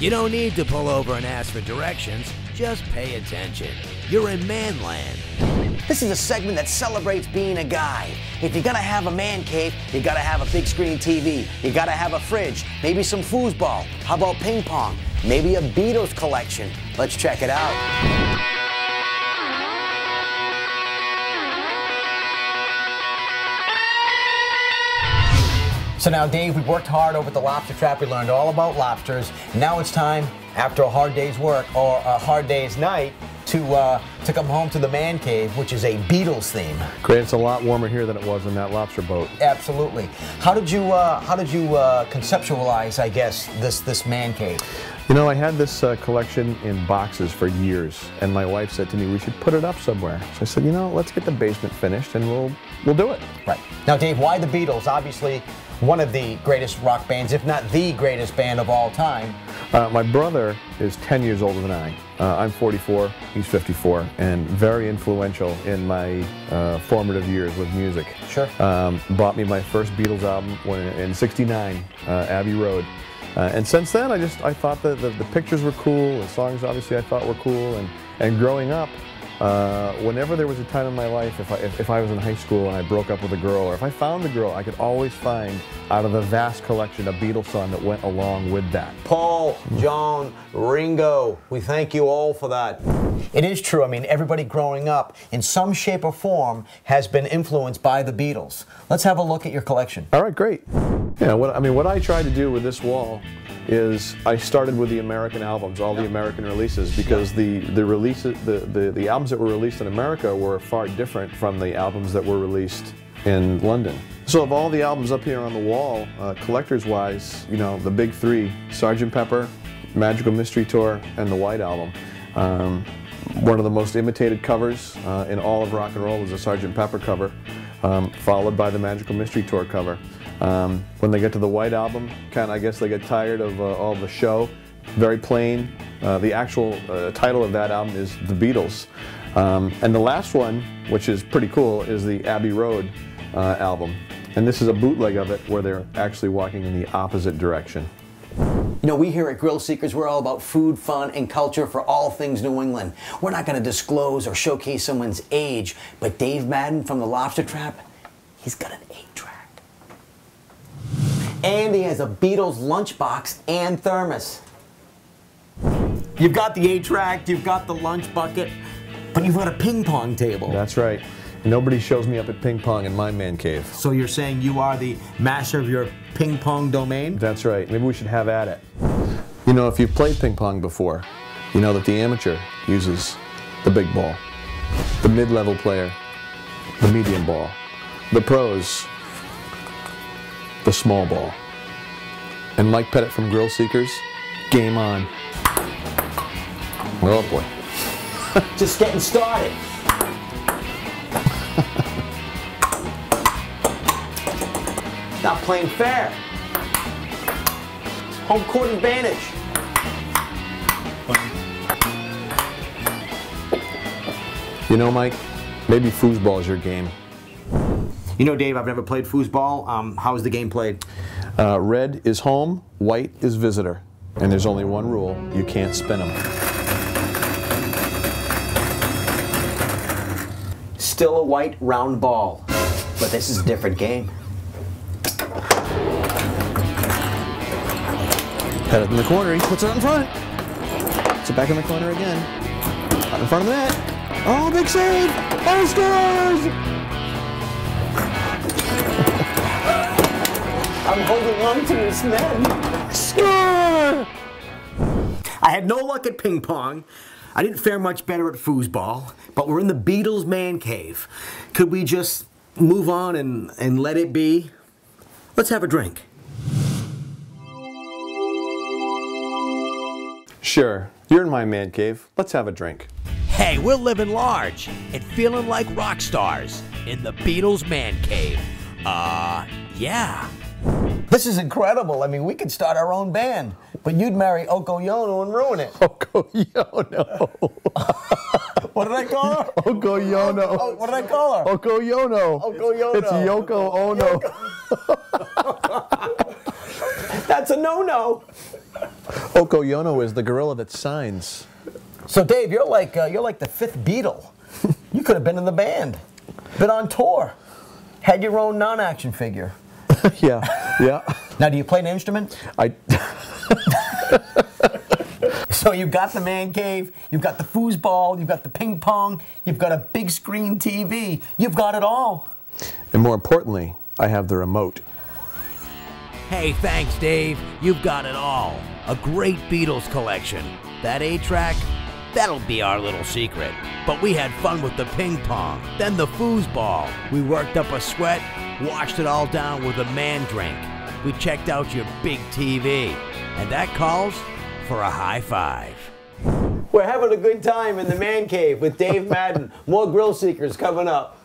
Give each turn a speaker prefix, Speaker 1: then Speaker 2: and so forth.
Speaker 1: You don't need to pull over and ask for directions, just pay attention. You're in man land.
Speaker 2: This is a segment that celebrates being a guy. If you're gonna have a man cave, you gotta have a big screen TV. You gotta have a fridge, maybe some foosball. How about ping pong? Maybe a Beatles collection. Let's check it out. So now, Dave, we've worked hard over at the Lobster Trap. We learned all about lobsters. Now it's time, after a hard day's work or a hard day's night, to come home to the man cave, which is a Beatles theme.
Speaker 3: Great. It's a lot warmer here than it was in that lobster boat.
Speaker 2: Absolutely. How did you conceptualize, I guess, this man cave?
Speaker 3: You know, I had this collection in boxes for years, and my wife said to me, we should put it up somewhere. So I said, you know, let's get the basement finished, and we'll do it.
Speaker 2: Right. Now, Dave, why the Beatles? Obviously, one of the greatest rock bands, if not the greatest band of all time.
Speaker 3: My brother is 10 years older than I. I'm 44, he's 54, and very influential in my formative years with music.
Speaker 2: Sure.
Speaker 3: Bought me my first Beatles album in '69, Abbey Road. And since then, I thought that the pictures were cool, the songs obviously I thought were cool, and growing up, whenever there was a time in my life, if I was in high school and I broke up with a girl, or if I found a girl, I could always find out of the vast collection a Beatles song that went along with that.
Speaker 2: Paul, John, Ringo, we thank you all for that. It is true. I mean, everybody growing up in some shape or form has been influenced by the Beatles. Let's have a look at your collection.
Speaker 3: All right, great. Yeah, what I tried to do with this wall is I started with the American albums, all the American releases, because the albums that were released in America were far different from the albums that were released in London. So of all the albums up here on the wall, collectors-wise, you know, the big three, Sgt. Pepper, Magical Mystery Tour, and the White Album. One of the most imitated covers in all of rock and roll is a Sgt. Pepper cover, followed by the Magical Mystery Tour cover. When they get to the White Album, I guess they get tired of all the show. Very plain. The actual title of that album is The Beatles. And the last one, which is pretty cool, is the Abbey Road album. And this is a bootleg of it where they're actually walking in the opposite direction.
Speaker 2: You know, we here at Grill Seekers, we're all about food, fun, and culture for all things New England. We're not going to disclose or showcase someone's age, but Dave Madden from the Lobster Trap, he's got an 8-track. And he has a Beatles lunchbox and thermos. You've got the 8-track, you've got the lunch bucket, but you've got a ping pong table.
Speaker 3: That's right. Nobody shows me up at ping pong in my man cave.
Speaker 2: So you're saying you are the master of your ping pong domain?
Speaker 3: That's right. Maybe we should have at it. You know, if you've played ping pong before, you know that the amateur uses the big ball, the mid-level player, the medium ball, the pros, the small ball. And Mike Pettit from Grill Seekers, game on. Oh boy.
Speaker 2: Just getting started. Not playing fair. Home court advantage.
Speaker 3: You know, Mike, maybe foosball is your game.
Speaker 2: You know, Dave, I've never played foosball. How is the game played?
Speaker 3: Red is home, white is visitor. And there's only one rule, you can't spin them.
Speaker 2: Still a white round ball, but this is a different game.
Speaker 3: Head it in the corner, he puts it out in front. Puts it back in the corner again. Out in front of the net. Oh, big save! Oh, scores!
Speaker 2: I'm holding on to this net.
Speaker 3: Score!
Speaker 2: I had no luck at ping pong. I didn't fare much better at foosball, but we're in the Beatles man cave. Could we just move on and let it be? Let's have a drink.
Speaker 3: Sure. You're in my man cave. Let's have a drink.
Speaker 1: Hey, we're living large and feeling like rock stars in the Beatles man cave. Yeah.
Speaker 2: This is incredible. I mean, we could start our own band, but you'd marry Oko Yono and ruin it.
Speaker 3: Oko Yono.
Speaker 2: What did I call her?
Speaker 3: Oko Yono.
Speaker 2: Oh, what did I call her?
Speaker 3: Oko Yono.
Speaker 2: Oko Yono.
Speaker 3: It's Yoko Ono.
Speaker 2: That's That's a no-no.
Speaker 3: Okoyono is the gorilla that signs.
Speaker 2: So Dave, you're like the fifth Beatle. You could have been in the band, been on tour, had your own non-action figure.
Speaker 3: Yeah.
Speaker 2: Now, do you play an instrument? So you've got the man cave, you've got the foosball, you've got the ping pong, you've got a big screen TV. You've got it all.
Speaker 3: And more importantly, I have the remote.
Speaker 1: Hey, thanks, Dave. You've got it all. A great Beatles collection. That 8-track, that'll be our little secret. But we had fun with the ping pong, then the foosball. We worked up a sweat, washed it all down with a man drink. We checked out your big TV, and that calls for a high five.
Speaker 2: We're having a good time in the man cave with Dave Madden. More Grill Seekers coming up.